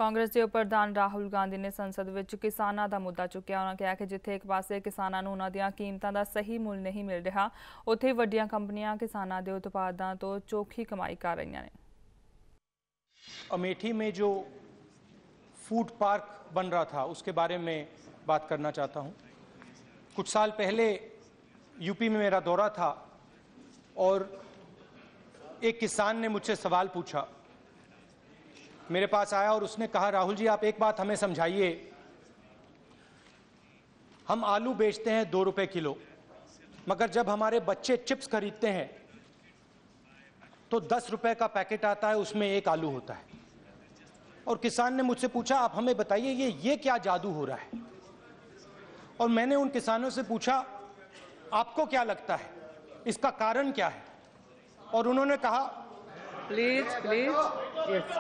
ਕਾਂਗਰਸ ਦੇ ਪ੍ਰਧਾਨ ਰਾਹੁਲ ਗਾਂਧੀ ਨੇ ਸੰਸਦ ਵਿੱਚ ਕਿਸਾਨਾਂ ਦਾ ਮੁੱਦਾ ਚੁੱਕਿਆ। ਉਹਨਾਂ ਕਿਹਾ ਕਿ ਜਿੱਥੇ ਇੱਕ ਪਾਸੇ ਕਿਸਾਨਾਂ ਨੂੰ ਉਹਨਾਂ ਦੀਆਂ ਕੀਮਤਾਂ ਦਾ ਸਹੀ ਮੁੱਲ ਨਹੀਂ ਮਿਲ ਰਿਹਾ, ਉੱਥੇ ਵੱਡੀਆਂ ਕੰਪਨੀਆਂ ਕਿਸਾਨਾਂ ਦੇ ਉਤਪਾਦਾਂ ਤੋਂ ਚੋਖੀ ਕਮਾਈ ਕਰ ਰਹੀਆਂ ਨੇ। अमेठी में जो फूड पार्क बन रहा था उसके बारे में बात करना चाहता हूं। कुछ साल पहले यूपी में मेरा दौरा था और एक किसान ने मुझसे सवाल पूछा, मेरे पास आया और उसने कहा, राहुल जी आप एक बात हमें समझाइए, हम आलू बेचते हैं 2 रुपए किलो, मगर जब हमारे बच्चे चिप्स खरीदते हैं तो 10 रुपए का पैकेट आता है, उसमें 1 आलू होता है। और किसान ने मुझसे पूछा, आप हमें बताइए ये क्या जादू हो रहा है। और मैंने उन किसानों से पूछा, आपको क्या लगता है इसका कारण क्या है। और उन्होंने कहा, प्लीज यस।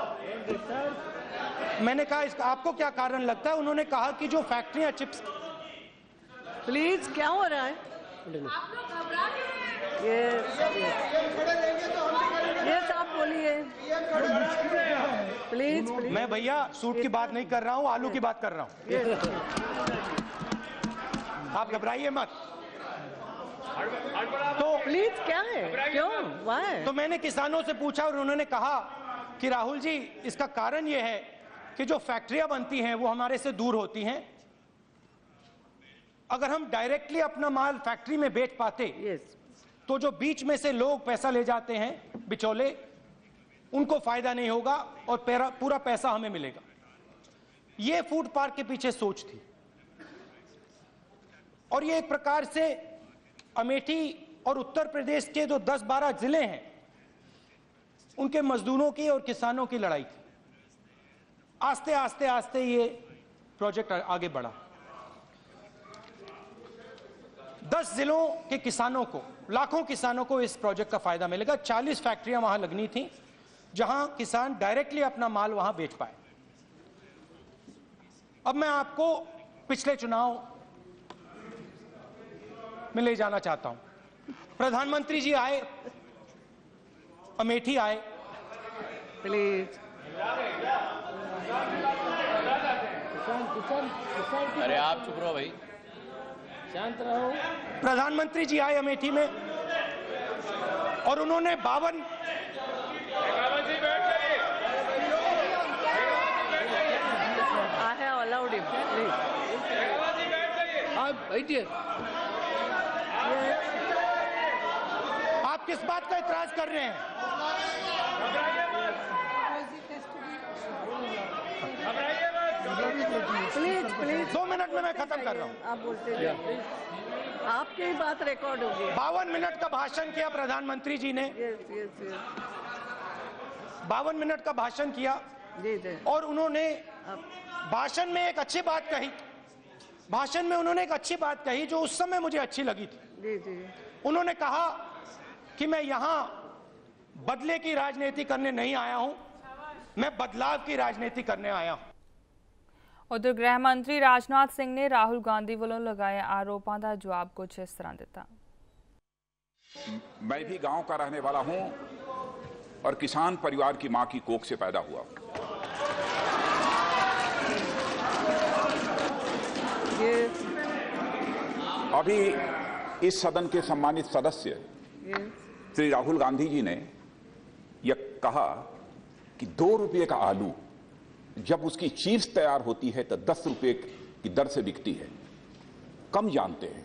मैंने कहा इसका आपको क्या कारण लगता है। उन्होंने कहा कि जो फैक्ट्रियां चिप्स। प्लीज क्या हो रहा है? यस आप बोलिए प्लीज। मैं भैया सूट की बात नहीं कर रहा हूं, आलू की बात कर रहा हूं। आप घबराइए मत। तो प्लीज क्या है, क्यों, व्हाई? तो मैंने किसानों से पूछा और उन्होंने कहा कि राहुल जी इसका कारण यह है कि जो फैक्ट्रियां बनती हैं वो हमारे से दूर होती हैं। अगर हम डायरेक्टली अपना माल फैक्ट्री में बेच पाते तो जो बीच में से लोग पैसा ले जाते हैं बिचौले, उनको फायदा नहीं होगा और पूरा पैसा हमें मिलेगा। ये फूड पार्क के पीछे सोच थी। और ये एक प्रकार से अमेठी और उत्तर प्रदेश के जो 10-12 जिले हैं उनके मजदूरों की और किसानों की लड़ाई थी। आस्ते आस्ते आस्ते ये प्रोजेक्ट आगे बढ़ा। 10 जिलों के किसानों को, लाखों किसानों को इस प्रोजेक्ट का फायदा मिलेगा। 40 फैक्ट्रियां वहां लगनी थी जहां किसान डायरेक्टली अपना माल वहां बेच पाए। अब मैं आपको पिछले चुनाव में ले जाना चाहता हूं। प्रधानमंत्री जी आए, अमेठी आए। प्लीज अरे आप चुप रहो भाई, शांत रहो। प्रधानमंत्री जी आए अमेठी में और उन्होंने 52 I have allowed him, please. आप बैठिए। आप किस बात का इतराज कर रहे हैं? प्लीज 2 मिनट में मैं खत्म कर रहा हूं। आप बोलते रहिए। आपकी ही बात रिकॉर्ड होगी। 52 मिनट का भाषण किया प्रधानमंत्री जी ने। यस 52 मिनट का भाषण किया जी। और उन्होंने भाषण में एक अच्छी बात कही। भाषण में उन्होंने एक अच्छी बात कही जो उस समय मुझे अच्छी लगी थी। जी। उन्होंने कहा कि मैं यहां बदले की राजनीति करने नहीं आया हूं, मैं बदलाव की राजनीति करने आया हूं। उधर गृह मंत्री राजनाथ सिंह ने राहुल गांधी वालों लगाए आरोपों का जवाब कुछ इस तरह दिता। मैं भी गांव का रहने वाला हूं और किसान परिवार की मां की कोख से पैदा हुआ। अभी इस सदन के सम्मानित सदस्य श्री राहुल गांधी जी ने यह कहा कि 2 रुपये का आलू जब उसकी चीज तैयार होती है तो 10 रुपये की दर से बिकती है। कम जानते हैं।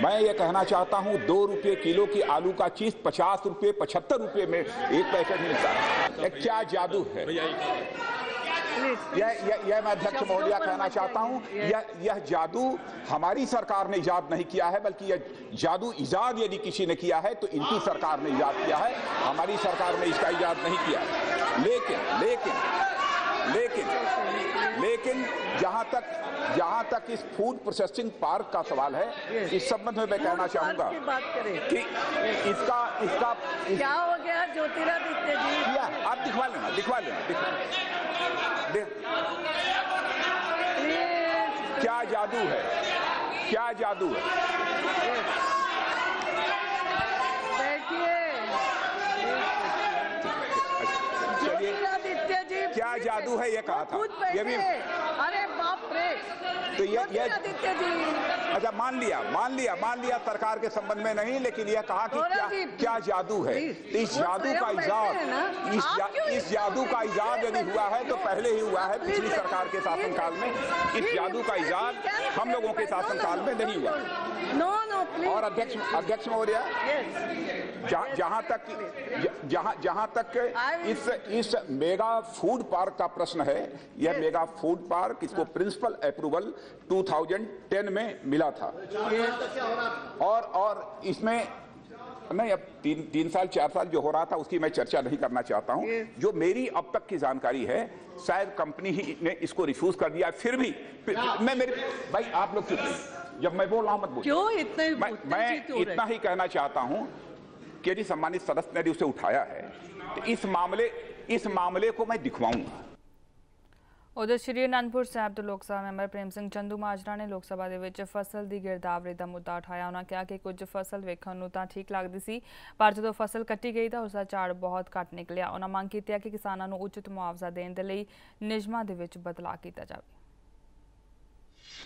मैं ये कहना चाहता हूं 2 रुपये किलो की आलू का चीज 50 रुपये 75 रुपये में एक पैकेट मिलता है। क्या जादू है। यह मैं अध्यक्ष महोदया कहना चाहता हूं, यह जादू हमारी सरकार ने इजाद नहीं किया है, बल्कि यह जादू इजाद यदि किसी ने किया है तो इनकी सरकार ने इजाद किया है। हमारी सरकार ने इसका इजाद नहीं किया है। लेकिन जहां तक इस फूड प्रोसेसिंग पार्क का सवाल है, इस संबंध में मैं कहना चाहूंगा कि इसका क्या हो गया ज्योतिरादित्य जी? आप दिखवा लेना। क्या जादू है। बैठिए। ज्योतिरादित्य जी क्या जादू है ये कहा था, ये भी। अरे बाप रे, तो ये अच्छा मान लिया सरकार के संबंध में नहीं, लेकिन यह कहा कि क्या जादू है। इस जादू का इजाद यदि हुआ है तो पहले ही हुआ है, पिछली सरकार के शासनकाल में। इस जादू का इजाद हम लोगों के शासनकाल में नहीं हुआ। और अध्यक्ष महोदय, जहां तक इस मेगा फूड पार्क का प्रश्न है, यह मेगा फूड पार्क इसको प्रिंसिपल अप्रूवल 2010 में मिला था। और इसमें नहीं, अब 3 साल 4 साल जो हो रहा था उसकी मैं चर्चा नहीं करना चाहता हूं। जो मेरी अब तक की जानकारी है, शायद कंपनी ही ने इसको रिफ्यूज कर दिया। फिर भी भाई आप लोग चुप रहिए, जब मैं बोल रहा हूं मत बोलिए। क्यों इतने मैं इतना ही कहना चाहता हूं कि यदि सम्मानित सदस्य ने उसे उठाया है तो इस मामले को मैं दिखवाऊंगा। उधर श्री आनंदपुर साहब तो लोक सभा मैंबर प्रेम सिंह चंदूमाजरा ने लोक सभा ਦੇ फसल की गिरदावरी का मुद्दा उठाया। उन्होंने कहा कि कुछ फसल वेखਣ ਨੂੰ ਤਾਂ ठीक लगती सी, पर जो फसल कट्टी गई तो उसका झाड़ बहुत घट निकलिया। उन्होंने मंग की कि किसानों को उचित मुआवजा देने के लिए नियमां दे विच बदलाव किया जाए।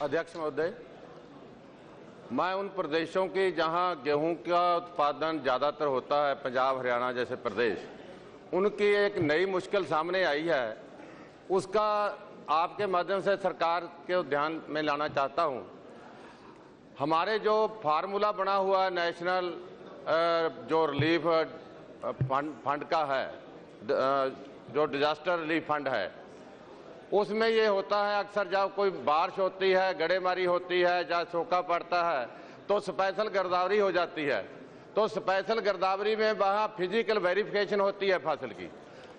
अध्यक्ष महोदय, मैं उन प्रदेशों की जहां गेहूं का उत्पादन ज़्यादातर होता है, पंजाब हरियाणा जैसे प्रदेश, उनकी एक नई मुश्किल सामने आई है, उसका आपके माध्यम से सरकार के ध्यान में लाना चाहता हूं। हमारे जो फार्मूला बना हुआ है नेशनल जो रिलीफ फंड का है, जो डिजास्टर रिलीफ फंड है, उसमें ये होता है अक्सर जब कोई बारिश होती है, गड़ेमारी होती है, जहाँ सूखा पड़ता है तो स्पेशल गिरदावरी हो जाती है। तो स्पेशल गिरदावरी में वहाँ फिजिकल वेरिफिकेशन होती है फसल की।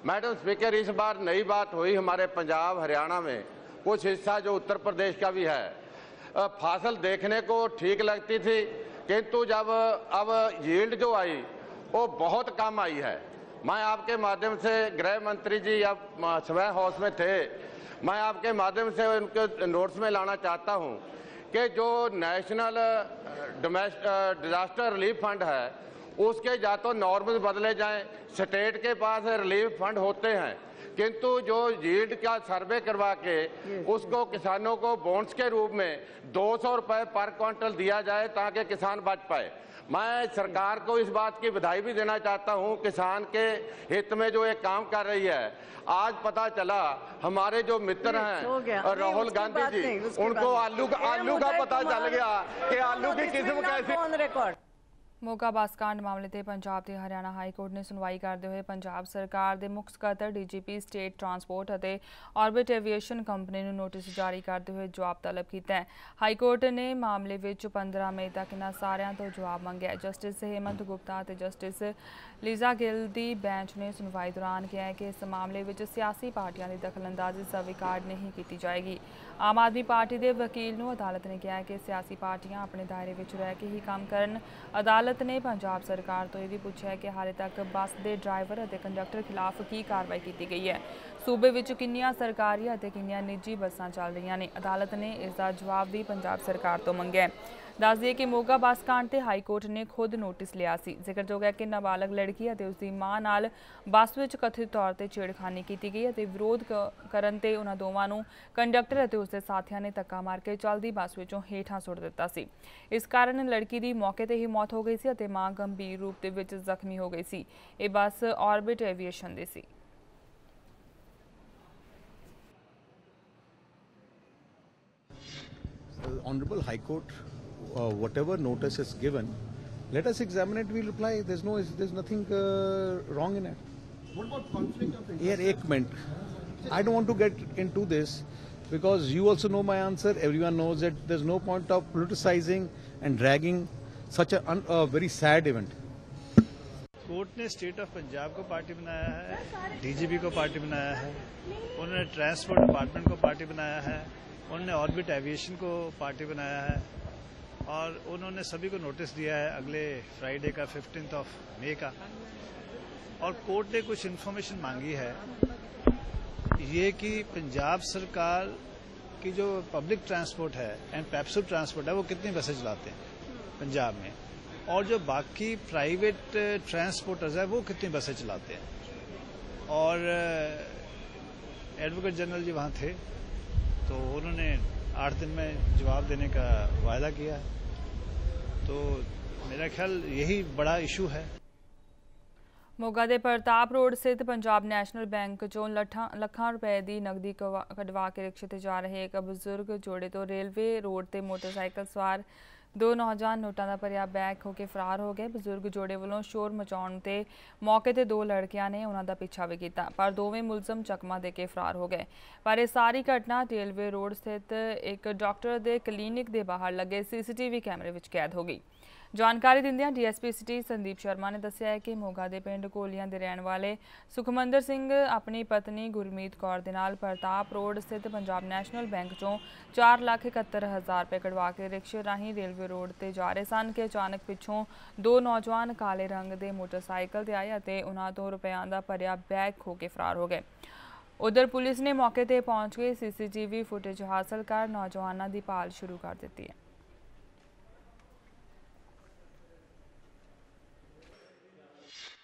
मैडम स्पीकर, इस बार नई बात हुई हमारे पंजाब हरियाणा में, कुछ हिस्सा जो उत्तर प्रदेश का भी है। फसल देखने को ठीक लगती थी, किंतु जब अब यील्ड जो आई वो बहुत कम आई है। मैं आपके माध्यम से, गृह मंत्री जी अब समय हाउस में थे, मैं आपके माध्यम से उनके नोट्स में लाना चाहता हूं कि जो नेशनल डिजास्टर रिलीफ फंड है उसके या तो नॉर्म्स बदले जाएं, स्टेट के पास रिलीफ फंड होते हैं, किंतु जो यील्ड का सर्वे करवा के उसको किसानों को बोन्स के रूप में 200 रुपए पर क्विंटल दिया जाए ताकि किसान बच पाए। मैं सरकार को इस बात की बधाई भी देना चाहता हूं, किसान के हित में जो एक काम कर रही है। आज पता चला हमारे जो मित्र हैं राहुल गांधी जी, उनको आलू का पता चल गया कि आलू की किस्म कैसी। मोगा बस कांड मामले ते पंजाब ते हरियाणा हाई कोर्ट ने सुनवाई करते हुए पंजाब सरकार के मुख्य सकत्तर डीजीपी स्टेट ट्रांसपोर्ट और ऑर्बिट एविएशन कंपनी को नोटिस जारी करते हुए जवाब तलब किया है। हाई कोर्ट ने मामले में 15 मई तक इन्होंने सारिਆਂ तो जवाब मंगया। जस्टिस हेमंत गुप्ता और जस्टिस लीजा गिल की बेंच ने सुनवाई दौरान कहा है कि इस मामले में सियासी पार्टियों की दखलअंदाजी स्वीकार नहीं की जाएगी। आम आदमी पार्टी के वकील को अदालत ने कहा कि सियासी पार्टियां अपने दायरे में रह के ही काम करन। अदालत ने पंजाब सरकार तो यह भी पूछा है कि हाले तक बस के ड्राइवर और कंडक्टर खिलाफ की कार्रवाई की गई है। सूबे विच किन्नियां सरकारी और किन्नियां निजी बसां चल रही ने। अदालत ने इसका जवाब भी पंजाब सरकार तो मंगया। दस दिए कि मोगा बस कांड ते हाई कोर्ट ने खुद नोटिस लिया सी। जिक्रयोग है कि नाबालग लड़की और उसकी मां नाल बस विच कथित तौर पर छेड़खानी की गई और विरोध करन ते उन्हां दोवां नूं कंडक्टर और उसके साथियों ने धक्का मार के चलती बस विचों हेठां सुट दिता सी। इस कारण लड़की की मौके पर ही मौत हो गई सी और मां गंभीर रूप दे विच जख्मी हो गई सी। ये बस orbit aviation the C. Honorable High Court, whatever notice is given, let us examine it. We'll reply. There's nothing wrong in it. What about conflict of interest? Here, ek minute. I don't want to get into this because you also know my answer. Everyone knows that there's no point of politicizing and dragging such a very sad event. Court ने state of Punjab को party बनाया है, DGP को party बनाया है, उन्होंने transport department को party बनाया है, उन्होंने ऑर्बिट एविएशन को पार्टी बनाया है और उन्होंने सभी को नोटिस दिया है अगले फ्राइडे का 15 मई का। और कोर्ट ने कुछ इन्फॉर्मेशन मांगी है ये कि पंजाब सरकार की जो पब्लिक ट्रांसपोर्ट है एंड पेप्सू ट्रांसपोर्ट है वो कितनी बसें चलाते हैं पंजाब में, और जो बाकी प्राइवेट ट्रांसपोर्टर्स है वो कितनी बसें चलाते हैं। और एडवोकेट जनरल जी वहाँ थे, तो उन्होंने 8 दिन में जवाब देने का वायदा किया है। तो मेरा ख्याल यही बड़ा इशू है। ਮੋਗਾ ਦੇ ਪ੍ਰਤਾਪ ਰੋਡ ਸਥਿਤ ਪੰਜਾਬ ਨੈਸ਼ਨਲ ਬੈਂਕ ਚੋਂ ਲੱਖਾਂ ਰੁਪਏ ਦੀ ਨਕਦੀ ਕਢਵਾ ਕੇ ਰਿਕਸ਼ੇ ਤੇ ਜਾ ਰਹੇ ਇੱਕ ਬਜ਼ੁਰਗ ਜੋੜੇ ਤੋਂ ਰੇਲਵੇ ਰੋਡ ਤੇ ਮੋਟਰਸਾਈਕਲ ਸਵਾਰ 2 ਨੌਜਵਾਨ ਨੋਟਾਂ ਦਾ ਭਰਿਆ ਬੈਗ ਹੋ ਕੇ ਫਰਾਰ ਹੋ ਗਏ। ਬਜ਼ੁਰਗ ਜੋੜੇ ਵੱਲੋਂ ਸ਼ੋਰ ਮਚਾਉਣ ਤੇ ਮੌਕੇ ਤੇ 2 ਲੜਕਿਆਂ ਨੇ ਉਹਨਾਂ ਦਾ ਪਿੱਛਾ ਵੀ ਕੀਤਾ, ਪਰ ਦੋਵੇਂ ਮੁਲਜ਼ਮ ਚਕਮਾ ਦੇ ਕੇ ਫਰਾਰ ਹੋ ਗਏ। ਪਰ ਇਹ ਸਾਰੀ ਘਟਨਾ ਰੇਲਵੇ ਰੋਡ ਸਥਿਤ ਇੱਕ ਡਾਕਟਰ ਦੇ ਕਲੀਨਿਕ ਦੇ ਬਾਹਰ ਲੱਗੇ CCTV ਕੈਮਰੇ ਵਿੱਚ ਕੈਦ ਹੋ ਗਈ। ਜਾਣਕਾਰੀ ਦਿੰਦਿਆਂ DSP ਸਿਟੀ ਸੰਦੀਪ ਸ਼ਰਮਾ ਨੇ ਦੱਸਿਆ ਹੈ ਕਿ ਮੋਗਾ ਦੇ ਪਿੰਡ ਕੋਲੀਆਂ ਦੇ ਰਹਿਣ ਵਾਲੇ ਸੁਖਮੰਦਰ ਸਿੰਘ ਆਪਣੀ ਪਤਨੀ ਗੁਰਮੀਤ ਕੌਰ ਦੇ ਨਾਲ ਪ੍ਰਤਾਪ ਰੋਡ ਸਥਿਤ ਪੰਜਾਬ ਨੈਸ਼ਨਲ ਬੈਂਕ ਚੋਂ 4,71,000 ਰੁਪਏ ਕਢਵਾ ਕੇ ਰਿਕਸ਼ੇ ਰਾਹੀਂ ਰੇਲਵੇ ਰੋਡ ਤੇ ਜਾ ਰਹੇ ਸਨ ਕਿ ਅਚਾਨਕ ਪਿੱਛੋਂ 2 ਨੌਜਵਾਨ ਕਾਲੇ ਰੰਗ ਦੇ ਮੋਟਰਸਾਈਕਲ ਤੇ ਆਏ ਅਤੇ ਉਹਨਾਂ ਤੋਂ ਰੁਪਇਆਂ ਦਾ ਭਰਿਆ ਬੈਗ ਖੋਹ ਕੇ ਫਰਾਰ ਹੋ ਗਏ। ਉਧਰ ਪੁਲਿਸ ਨੇ ਮੌਕੇ ਤੇ ਪਹੁੰਚ ਕੇ CCTV ਫੁਟੇਜ ਹਾਸਲ ਕਰ ਨੌਜਵਾਨਾਂ ਦੀ ਭਾਲ ਸ਼ੁਰੂ ਕਰ ਦਿੱਤੀ ਹੈ।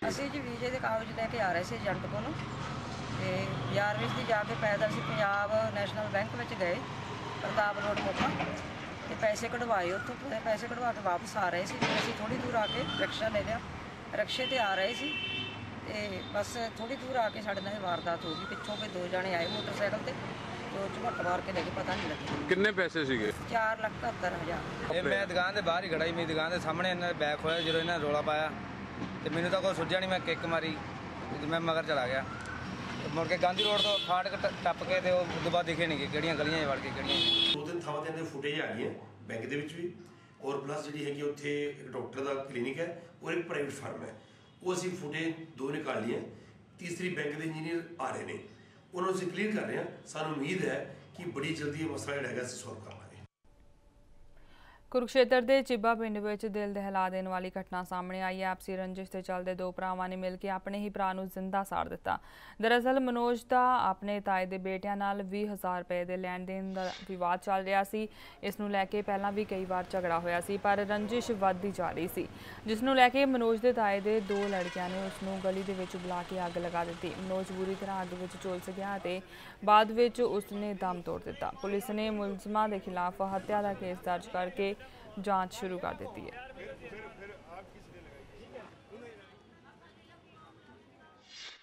ਅਸੀਂ ਜੀ ਵੀਜ਼ੇ ਦੇ ਕਾਗਜ਼ ਲੈ ਕੇ ਆ ਰਹੇ ਸੀ ਏਜੰਟ ਕੋਲੋਂ ਤੇ ਬਾਜ਼ਾਰ ਵਿੱਚ ਦੀ ਜਾ ਕੇ ਪੈਦਲ ਅਸੀਂ ਪੰਜਾਬ ਨੈਸ਼ਨਲ ਬੈਂਕ ਵਿੱਚ ਗਏ ਪ੍ਰਤਾਪ ਰੋਡ ਮੋਗਾ ਤੇ ਪੈਸੇ ਕਢਵਾਏ। ਉੱਥੋਂ ਪੈਸੇ ਕਢਵਾ ਕੇ ਵਾਪਸ ਆ ਰਹੇ ਸੀ। ਅਸੀਂ ਥੋੜੀ ਦੂਰ ਆ ਕੇ ਰਿਕਸ਼ਾ ਲੈ ਲਿਆ, ਰਿਕਸ਼ੇ ਤੇ ਆ ਰਹੇ ਸੀ ਤੇ ਬਸ ਥੋੜੀ ਦੂਰ ਆ ਕੇ ਸਾਡੇ ਨਾਲ ਵਾਰਦਾਤ ਹੋ ਗਈ। ਪਿੱਛੋਂ ਕੋਈ 2 ਜਣੇ ਆਏ ਮੋਟਰਸਾਈਕਲ ਤੇ, ਜੋ ਝਪਟ ਮਾਰ ਕੇ ਲੈ ਕੇ ਪਤਾ ਨਹੀਂ ਲੱਗਿਆ। ਕਿੰਨੇ ਪੈਸੇ ਸੀਗੇ? 4,71,000। ਇਹ ਮੈਂ ਦੁਕਾਨ ਦੇ ਬਾਹਰ ਹੀ ਖੜਾ ਸੀ, ਮੇਰੀ ਦੁਕਾਨ ਦੇ ਸਾਹਮਣੇ ਇਹਨਾਂ ਨੇ ਬੈਗ ਖੋਇਆ। ਜਦੋਂ ਇਹਨਾਂ ਨੇ ਰੌਲਾ ਪਾਇਆ ਤੇ ਮੈਨੂੰ ਤਾਂ ਕੋਈ ਸੁੱਝਿਆ ਨਹੀਂ, ਮੈਂ ਕਿੱਕ ਮਾਰੀ ਤੇ ਮੈਂ ਮਗਰ ਚਲਾ ਗਿਆ। ਮੁੜ ਕੇ ਗਾਂਧੀ ਰੋਡ ਤੋਂ ਫਾਟਕ ਟੱਪ ਕੇ ਤੇ ਉਹ ਤੋਂ ਬਾਅਦ ਦਿਖੇ ਨਹੀਂ ਕਿਹੜੀਆਂ ਗਲੀਆਂ 'ਚ ਵੜ ਕੇ ਕਿਹੜੀਆਂ। 2-3 ਥਾਵਾਂ ਤੇ ਫੁਟੇਜ ਆ ਗਈਆਂ ਬੈਂਕ ਦੇ ਵਿੱਚ ਵੀ, ਔਰ ਪਲੱਸ ਜਿਹੜੀ ਹੈਗੀ ਉੱਥੇ ਇੱਕ ਡਾਕਟਰ ਦਾ ਕਲੀਨਿਕ ਹੈ ਔਰ ਇੱਕ ਪ੍ਰਾਈਵੇਟ ਫਰਮ ਹੈ। ਉਹ ਅਸੀਂ ਫੁਟੇਜ 2 ਨਿਕਾਲ ਲਈਆਂ। ਤੀਸਰੀ ਬੈਂਕ ਦੇ ਇੰਜੀਨੀਅਰ ਆ ਰਹੇ ਨੇ, ਉਹਨਾਂ ਨੂੰ ਅਸੀਂ ਕਲੀਅਰ ਕਰ ਰਹੇ ਹਾਂ। ਸਾਨੂੰ ਉਮੀਦ ਹੈ ਕਿ ਬੜੀ ਜਲਦੀ ਇਹ ਮਸਲਾ ਜਿਹੜਾ ਹੈਗਾ ਅਸੀਂ ਸੋਲਵ ਕਰ ਲਾਂਗੇ। ਕੁਰੂਕਸ਼ੇਤਰ ਦੇ ਚਿੱਬਾ ਪਿੰਡ ਵਿੱਚ ਦਿਲ ਦਹਿਲਾ ਦੇਣ ਵਾਲੀ ਘਟਨਾ ਸਾਹਮਣੇ ਆਈ ਹੈ। ਆਪਸੀ ਰੰਜਿਸ਼ ਦੇ ਚੱਲਦੇ 2 ਭਰਾਵਾਂ ਨੇ ਮਿਲ ਕੇ ਆਪਣੇ ਹੀ ਭਰਾ ਨੂੰ ਜ਼ਿੰਦਾ ਸਾੜ ਦਿੱਤਾ। ਦਰਅਸਲ ਮਨੋਜ ਦਾ ਆਪਣੇ ਤਾਏ ਦੇ ਬੇਟਿਆਂ ਨਾਲ 20,000 ਰੁਪਏ ਦੇ ਲੈਣ ਦੇਣ ਦਾ ਵਿਵਾਦ ਚੱਲ ਰਿਹਾ ਸੀ। ਇਸ ਨੂੰ ਲੈ ਕੇ ਪਹਿਲਾਂ ਵੀ ਕਈ ਵਾਰ ਝਗੜਾ ਹੋਇਆ ਸੀ, ਪਰ ਰੰਜਿਸ਼ ਵੱਧਦੀ ਜਾ ਰਹੀ ਸੀ, ਜਿਸ ਨੂੰ ਲੈ ਕੇ ਮਨੋਜ ਦੇ ਤਾਏ ਦੇ 2 ਲੜਕਿਆਂ ਨੇ ਉਸ ਨੂੰ ਗਲੀ ਦੇ ਵਿੱਚ ਬੁਲਾ ਕੇ ਅੱਗ ਲਗਾ ਦਿੱਤੀ। ਮਨੋਜ ਬੁਰੀ ਤਰ੍ਹਾਂ ਅੱਗ ਵਿੱਚ ਝੁਲਸ ਗਿਆ ਅਤੇ ਬਾਅਦ ਵਿੱਚ ਉਸ ਨੇ ਦਮ ਤੋੜ ਦਿੱਤਾ। ਪੁਲਿਸ ਨੇ ਮੁਲਜ਼ਮਾਂ ਦੇ ਖਿਲਾਫ ਹੱਤਿਆ ਦਾ ਕੇਸ ਦਰਜ ਕਰਕੇ जांच शुरू कर देती है।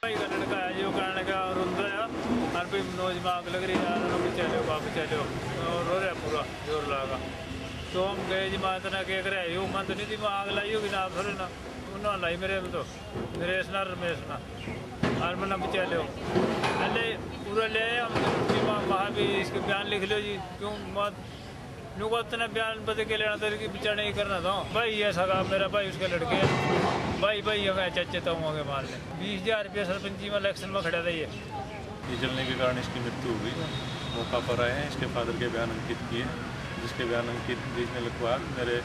लड़का है जो कहने लगा और भी मनोज में आग लग रही है, चलो वापस चलो, और रो रहा पूरा जोर लगा। तो हम गए जी मैं तो क्या करे यू मन तो नहीं थी, मैं आग लाई होगी ना थोड़े ना उन्होंने लाई मेरे में, तो नरेश ना रमेश ना और मैं बचा लो पहले पूरा ले आए हम वहाँ भी इसके बयान लिख लो जी, क्यों मत यूँ को इतना बयान बदल के लेना था कि बेचारा नहीं करना था। भाई ऐसा कहा मेरा भाई उसके लड़के भाई हमें चाचे तो होंगे मार लें। 20,000 रुपये सरपंची में इलेक्शन में खड़ा था ये जलने के कारण इसकी मृत्यु हो गई। मौका पर आए हैं, इसके फादर के बयान अंकित किए, जिसके बयान अंकित भेजने के बाद मेरे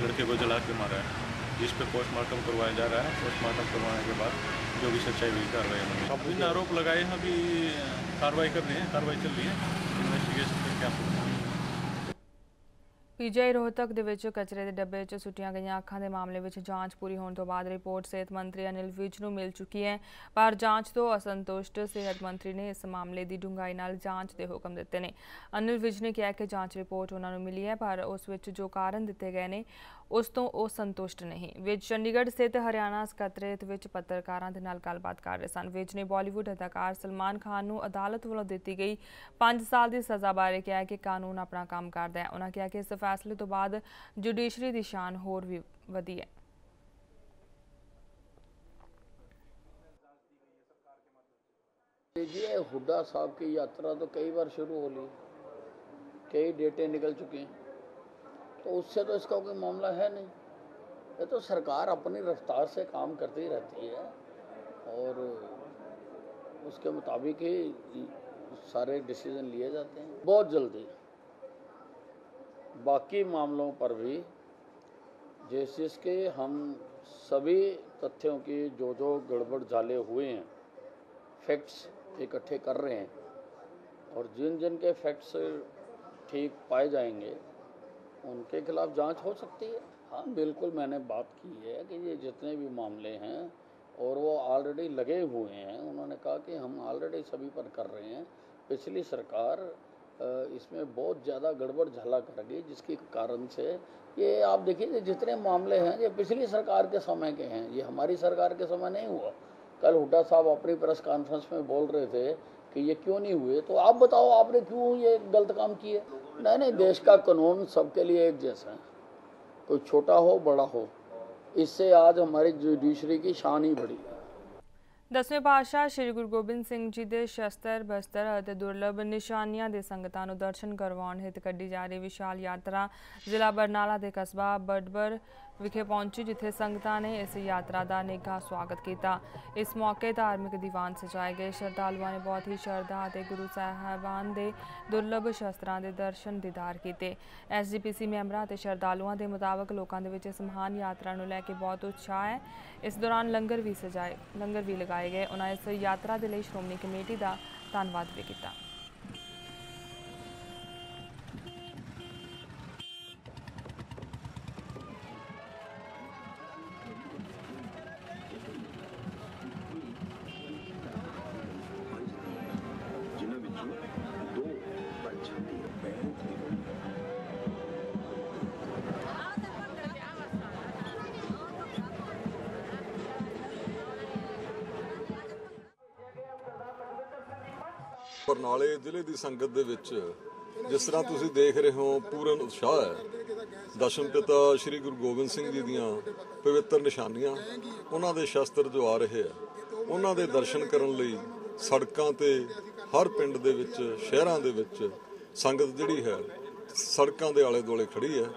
लड़के को जला के मारा है, जिस पे पोस्टमार्टम करवाया जा रहा है। पोस्टमार्टम करवाने के बाद जो भी सच्चाई हुई कार्रवाई होगी। अब इन आरोप लगाए हैं, अभी कार्रवाई कर रहे हैं, कार्रवाई चल रही है, इन्वेस्टिगेशन करके आपको PGI ਰੋਹਤਕ ਦੇ ਵਿੱਚ ਕਚਰੇ ਦੇ ਡੱਬੇ 'ਚ ਸੁੱਟੀਆਂ ਗਈਆਂ ਅੱਖਾਂ ਦੇ ਮਾਮਲੇ ਵਿੱਚ ਜਾਂਚ ਪੂਰੀ ਹੋਣ ਤੋਂ ਬਾਅਦ ਰਿਪੋਰਟ ਸਿਹਤ ਮੰਤਰੀ ਅਨਿਲ ਵਿਜ ਨੂੰ ਮਿਲ ਚੁੱਕੀ ਹੈ, ਪਰ ਜਾਂਚ ਤੋਂ ਅਸੰਤੁਸ਼ਟ ਸਿਹਤ ਮੰਤਰੀ ਨੇ ਇਸ ਮਾਮਲੇ ਦੀ ਡੂੰਘਾਈ ਨਾਲ ਜਾਂਚ ਦੇ ਹੁਕਮ ਦਿੱਤੇ ਨੇ। ਅਨਿਲ ਵਿਜ ਨੇ ਕਿਹਾ ਕਿ ਜਾਂਚ ਰਿਪੋਰਟ ਉਹਨਾਂ ਨੂੰ ਮਿਲੀ ਹੈ, ਪਰ ਉਸ ਵਿੱਚ ਜੋ ਕਾਰਨ ਦਿੱਤੇ ਗਏ ਨੇ ਉਸ ਤੋਂ ਉਹ ਸੰਤੁਸ਼ਟ ਨਹੀਂ। ਵਿਜ ਚੰਡੀਗੜ੍ਹ ਸਥਿਤ ਹਰਿਆਣਾ ਸਕੱਤਰੇਤ ਵਿੱਚ ਪੱਤਰਕਾਰਾਂ ਦੇ ਨਾਲ ਗੱਲਬਾਤ ਕਰ ਰਹੇ ਸਨ। ਵਿਜ ਨੇ ਬਾਲੀਵੁੱਡ ਅਦਾਕਾਰ ਸਲਮਾਨ ਖਾਨ ਨੂੰ ਅਦਾਲਤ ਵੱਲੋਂ ਦਿੱਤੀ ਗਈ 5 ਸਾਲ ਦੀ ਸਜ਼ਾ ਬਾਰੇ ਕਿਹਾ ਕਿ ਕਾਨੂੰਨ ਆਪਣਾ ਕੰਮ ਕਰਦਾ ਹੈ। ਉਹਨਾਂ ਕਿਹਾ ਕਿ ਇਸ ਫੈਸਲੇ ਤੋਂ ਬਾਅਦ ਜੁਡੀਸ਼ਰੀ ਦੀ ਸ਼ਾਨ ਹੋਰ ਵੀ ਵਧੀ ਹੈ। जी हुड्डा साहब की यात्रा तो कई बार शुरू हो ली, कई डेटें निकल चुकी हैं, तो उससे तो इसका कोई मामला है नहीं। ये तो सरकार अपनी रफ्तार से काम करती रहती है और उसके मुताबिक ही सारे डिसीजन लिए जाते हैं। बहुत जल्दी बाकी मामलों पर भी जिसके हम सभी तथ्यों की जो गड़बड़ जाले हुए हैं फैक्ट्स इकट्ठे कर रहे हैं और जिन जिन के फैक्ट्स ठीक पाए जाएंगे उनके खिलाफ जांच हो सकती है। हाँ बिल्कुल, मैंने बात की है कि ये जितने भी मामले हैं और वो ऑलरेडी लगे हुए हैं, उन्होंने कहा कि हम ऑलरेडी सभी पर कर रहे हैं, पिछली सरकार इसमें बहुत ज़्यादा गड़बड़ झाला कर गई, जिसके कारण से ये आप देखिए जितने मामले हैं ये पिछली सरकार के समय के हैं, ये हमारी सरकार के समय नहीं हुआ। कल हुड्डा साहब अपनी प्रेस कॉन्फ्रेंस में बोल रहे थे कि ये क्यों नहीं हुए, तो आप बताओ आपने क्यों ये गलत काम किए? नहीं, देश का कानून सबके लिए एक जैसा है, कोई छोटा हो बड़ा हो। इससे आज हमारी जुडिशरी की शान ही बढ़ी है। 10वें पातशाह श्री गुरु गोबिंद सिंह जी के शस्त्र बस्तर और दुर्लभ निशानियां के संगतां नूं दर्शन करवाउण हित कड्ढी जा रही विशाल यात्रा जिला बरनाला के कस्बा बडबर विखे पहुंची, जिथे संगतां ने इस यात्रा का निघा स्वागत किया। इस मौके धार्मिक दीवान सजाए गए। श्रद्धालुओं ने बहुत ही श्रद्धा और गुरु साहिबान के दुर्लभ शस्त्रां के दर्शन दीदार किए। SGPC मैंबरां ते श्रद्धालुओं के मुताबिक लोगों के विच इस महान यात्रा नूं लैके बहुत उत्साह है। इस दौरान लंगर भी लगाए गए। उन्होंने इस यात्रा के लिए श्रोमणी कमेटी का धन्यवाद भी किया। बरनाले जिले की संगत दे विच जिस तरह तुसीं देख रहे हो पूर्ण उत्साह है। दशम पिता श्री गुरु गोबिंद सिंह जी दीआं पवित्र निशानियां, उन्हां दे शस्त्र जो आ रहे हैं, उन्हां दे दर्शन करन लई सड़कां ते हर पिंड दे विच शहरां दे विच संगत जिहड़ी है सड़कां दे आले दुआले खड़ी है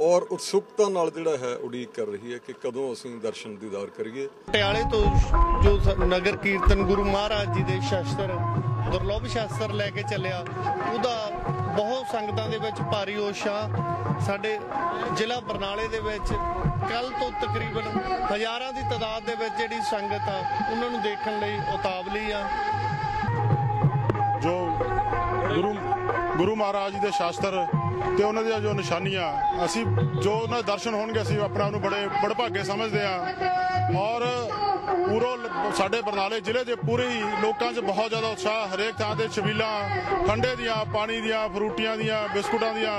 और उत्सुकता नाल जिहड़ा है उड़ीक कर रही है कि कदों असीं दर्शन दीदार करिए। पटियाले तो जो नगर कीर्तन गुरु महाराज जी दे शस्त्र दुर्लभ शस्त्र लैके चलिया, ਉਹਦਾ बहुत संगतां दे विच भारी उत्साह। साडे जिला बरनाले दे विच कल तो तकरीबन हज़ारां दी तादाद दे विच जिहड़ी संगत आ उन्हां नूं देखण लई उतावली आ। जो गुरु महाराज जी दे शस्त्र ते उन्हां दी जो निशानियां असीं जो उन्हां दर्शन होणगे असीं अपने आप नूं बड़े बड़भागे समझदे आ। और पूरा साडे बरनाले जिले के पूरे ही लोगों च बहुत ज़्यादा उत्साह, हरेक थां ते छबीलां ठंडे दियां पानी दियां फ्रूटियां दियां बिस्कुटां दियां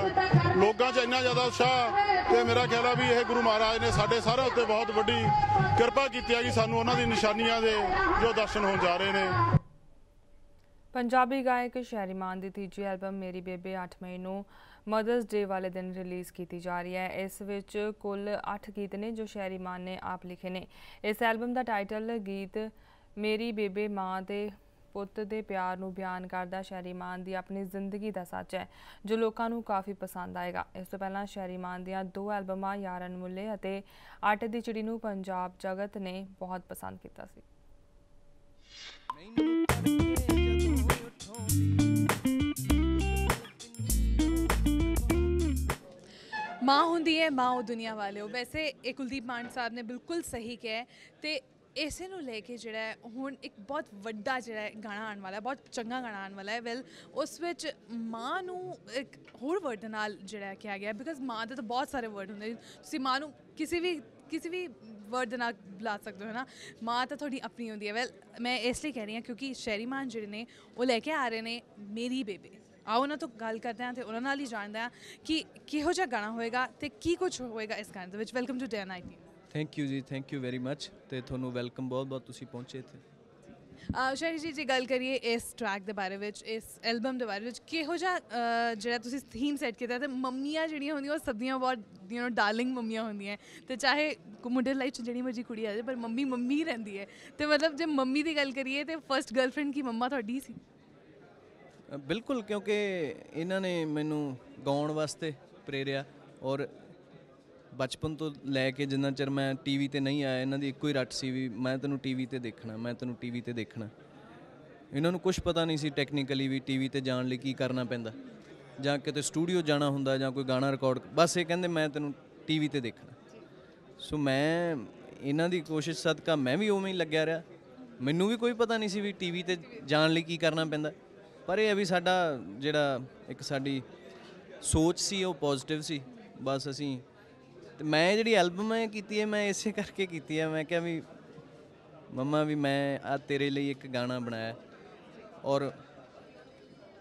लोगों च इन्ना ज़्यादा उत्साह ते मेरा ख्याल है भी यह गुरु महाराज ने साडे सारे उत्ते बहुत वड्डी किरपा कीती है कि सानूं उन्हां दी निशानियां दे जो दर्शन होण जा रहे हैं। पंजाबी गायक शहरी मान की तीजी एल्बम मेरी बेबे 8 मई नूं मदर्स डे वाले दिन रिलीज़ की जा रही है। इस विच कुल 8 गीत ने जो शहरी मान ने आप लिखे ने। इस एल्बम का टाइटल गीत मेरी बेबे माँ के पुत के प्यार नूं बयान करदा शहरी मान की अपनी जिंदगी का सच है, जो लोगों को काफ़ी पसंद आएगा। इस तो पहला शहरी मान दियां 2 एल्बमां यार अनमुल्ले अते आटे दी चिड़ी नूं पंजाब जगत ने बहुत पसंद किया सी। माँ होंदी है माँ वो दुनिया वाले हो। वैसे एक कुलदीप मान साहब ने बिल्कुल सही कहा है। तो इसे नूं लेके जिहड़ा है हुण एक बहुत वड्डा जिहड़ा गाना आने वाला है, बहुत चंगा गाना आने वाला है। वैल उस विच माँ नूं एक होर वर्ड नाल जिहड़ा कहा गया, बिकॉज माँ दे तो बहुत सारे वर्ड होंदे, तुसीं माँ नूं किसी भी वर्ड दे नाल बुला सकते हो ना। माँ तो थोड़ी अपनी होंदी है। वैल मैं इसलिए कह रही हूँ क्योंकि शहरी मान जिहड़े ने वो लैके आ रहे ने मेरी बेबे। आओ ना तो गल करते हैं तो उन्होंने नाल ही जानते हैं कि किहो जिहा गाना होएगा तो की कुछ होएगा इस गाने दे विच। Welcome to day 19। Thank you ji, thank you very much. तो थोनू वेलकम बहुत बहुत तुसीं पहुंचे इत्थे। शहरी जी जी गल करिए इस ट्रैक के बारे में, इस एल्बम के बारे में किहो जिहा जिहड़ा तुसीं थीम सैट किया ते मम्मियां जिहड़ियां होंदियां ओह सदियां बहुत डार्लिंग मम्मियां होंदियां ते चाहे मुंडे लाइफ च जिहड़ी मर्जी कुड़ी आ जाए पर मम्मी मम्मी ही रहिंदी है। तो मतलब जे मम्मी की गल करिए तो फर्स्ट गर्लफ्रेंड की मम्मा तुहाडी सी? बिल्कुल, क्योंकि इन्होंने मैनू गाउण वास्ते प्रेरिया और बचपन तो लैके जिन्ना चिर मैं टीवी ते नहीं आया इन्हों की एको ही रट सी भी मैं तेनू टीवी ते देखना, मैं तेनू टीवी ते देखना। इन्होंने कुछ पता नहीं सी टेक्निकली भी टीवी ते जाण लई की करना पैंदा जां किते स्टूडियो जाना हुंदा जां कोई गाना रिकॉर्ड, बस ये कहंदे मैं तेनू टीवी ते देखना। सो मैं इन्हां दी कोशिश सदका मैं भी उवें ही लग्या रहा। मैनू भी कोई पता नहीं सी भी टीवी ते जाण लई की करना पैंदा, पर यह भी साडा जिहड़ा एक साडी सोच सी वो पॉजिटिव सी। बस असी मैं जिहड़ी एल्बम है कीती है मैं इसे करके कीती है। मैं क्या भी मम्मा भी मैं आ तेरे लिए एक गाना बनाया और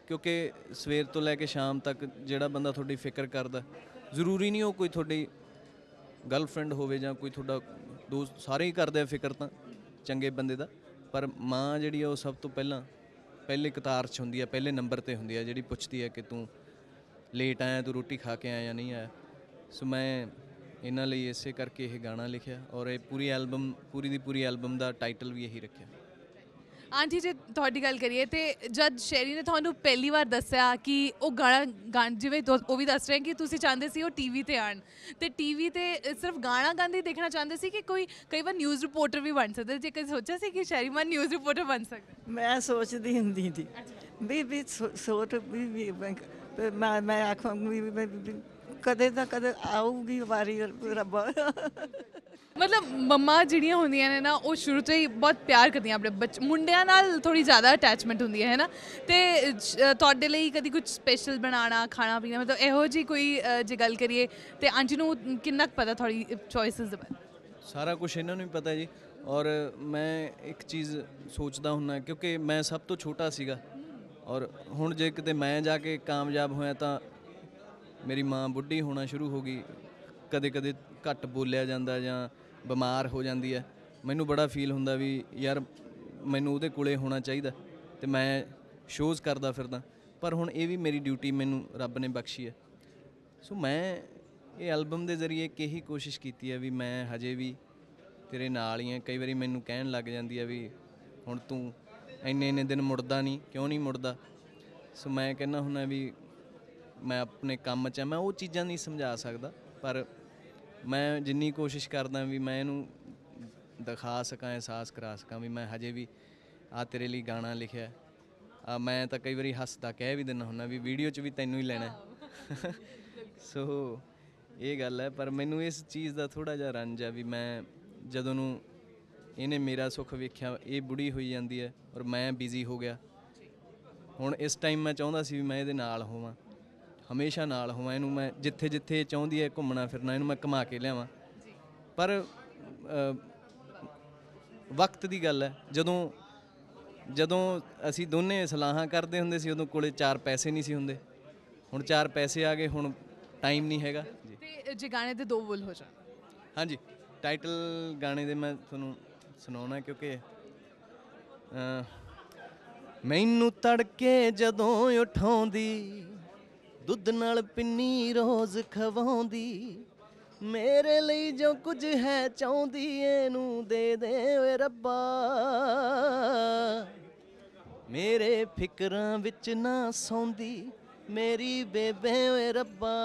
क्योंकि सवेर तो लैके शाम तक जिहड़ा बंदा तुहाडी फिक्र करदा, जरूरी नहीं वो कोई तुहाडी गर्लफ्रेंड होवे जां कोई तुहाडा दोस्त, सारे ही करदे फिक्र तां चंगे बंदे दा, पर माँ जिहड़ी वो सब तो पहले कतार 'च हुंदी है, पहले नंबर ते हुंदी है, जिहड़ी पुछदी है कि तूं लेट आया, तूं रोटी खा के आया या नहीं आया। सो मैं इन्हां लई इसे करके ये गाना लिखिया और ये पूरी एल्बम पूरी एल्बम का टाइटल भी यही रखिया। आंटी जे तुहाडी गल करिए तो जद शैरी ने तुहानू पहली बार दस्सिया कि वो गाना जिवें वो भी दस रहे हैं कि तुसी चाहते सी वो टीवी ते आण, ते टीवी ते सिर्फ गाना गांदे देखना चाहते सी कि कोई कई बार न्यूज़ रिपोर्टर भी बन सकते, जे कभी सोचा सी कि शैरी मान न्यूज़ रिपोर्टर बन सकते? मैं सोचती हुंदी थी भी सोच भी मैं आखूँगी कदे ना कदे आऊगी वारी रब्बा। मतलब मम्मा जिहड़ियां होंदियां ने ना वो शुरू तो ही बहुत प्यार करदियां अपने बच्चे, मुंडियां नाल थोड़ी ज़्यादा अटैचमेंट होंदी है ना, ते तुहाडे लई कदी कुछ स्पेशल बनाना खाना पीना, मतलब इहो जी कोई जे गल करिए ते आंटी नू किन्ना पता थोड़ी चॉइसेस दे बारे? सारा कुछ इन्हां नूं ही पता जी। और मैं एक चीज़ सोचदा हुन्ना क्योंकि मैं सब तो छोटा सीगा, और हुण जे किते मैं जाके कामयाब होया तां मेरी माँ बुढ़ी होना शुरू हो गई, कदे कदे घट बोलिया जांदा जां बीमार हो जाती है, मैनू बड़ा फील हुंदा भी यार मैनू उहदे कोले होना चाहिए, तो मैं शोज़ करदा फिरदा, पर हुण ये भी मेरी ड्यूटी मैनू रब ने बख्शी है। सो मैं ये एल्बम के जरिए एक यही कोशिश की है भी मैं हजे भी तेरे नाल ही हैं। कई बारी मैनू कहन लग जाती है भी हुण तू इन्ने दिन मुड़दा नहीं, क्यों नहीं मुड़दा? सो मैं कहना हुन्ना भी मैं अपने काम च मैं वो चीज़ां नहीं समझा सकदा, पर मैं जिन्नी कोशिश करदा भी मैं इनू दिखा सकां, एहसास करा सकां भी मैं हजे भी आ तेरे लिए गाना लिखिया। मैं तो कई बारी हसदा कह भी दिना हुन्ना भी वीडियो च भी तैनू ही लेना सो ये गल है, पर मैनू इस चीज़ का थोड़ा जिहा रंज है भी मैं जदों नू इन्हें मेरा सुख वेख्या ये बुढ़ी होई जाती है और मैं बिजी हो गया। हुण इस टाइम मैं चाहुंदा सी भी मैं इहदे नाल होवां, हमेशा नाल होवां, इनू मैं जिथे जिथे चाहुंदी है घुमना फिरना इनू मैं घुमा के लियावां, पर वक्त की गल है। जदों असी दोने सलाहां करते हुंदे सी उदों कोले 4 पैसे नहीं सी हुंदे, हुण 4 पैसे आ गए, हुण टाइम नहीं हैगा जी। ते जे गाने दे 2 बोल हो जाण? हाँ जी, टाइटल गाने दे मैं तुहानूं सुणाउणा क्योंकि मैनू तड़के जदों उठाउंदी दुध नाल पिन्नी रोज़ खवाउंदी, मेरे लिए जो कुछ है चाहुंदी एनू दे दे ओए रब्बा, मेरे फिकरां विच ना सौंदी मेरी बेबे ओए रब्बा।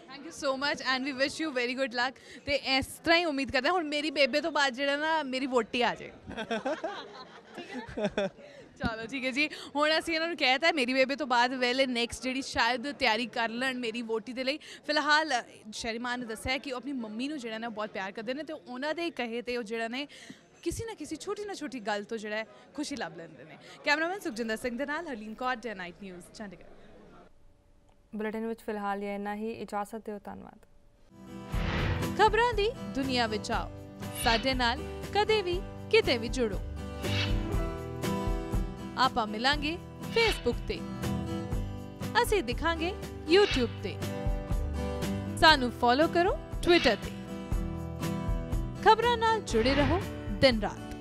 Thank you so much and we wish you very good luck. ते इस तरह ही उम्मीद करते हैं हुण मेरी बेबे तो बाद जिहड़ा ना मेरी वोटी आ जाए। चलो ठीक है जी, हुण असीं इन्हां नूं कहता है मेरी बेबे तो बाद वेले नैक्सट जिहड़ी शायद तैयारी कर लैण मेरी वोटी दे लई। फिलहाल शैरी मां ने दस्सिया कि अपनी मम्मी नूं जिहड़ा ना बहुत प्यार करदे ने, ते उन्हां दे कहे ते ओह जिहड़ा ने किसी ना किसी छोटी ना छोटी गल तो जिहड़ा खुशी लभ लैंदे ने। कैमरामैन सुखजिंदर सिंह दे नाल Harleen Kaur, day night news Chandigarh. Bulletin विच फिलहाल इन्ना ही, इजाजत दिओ, धन्नवाद। खबरां दी दुनिया विच आओ, साडे नाल कदे भी किते भी जुड़ो। आपां मिलांगे फेसबुक ते, असीं दिखांगे यूट्यूब ते, सानू फॉलो करो ट्विटर ते। खबरां नाल जुड़े रहो दिन रात।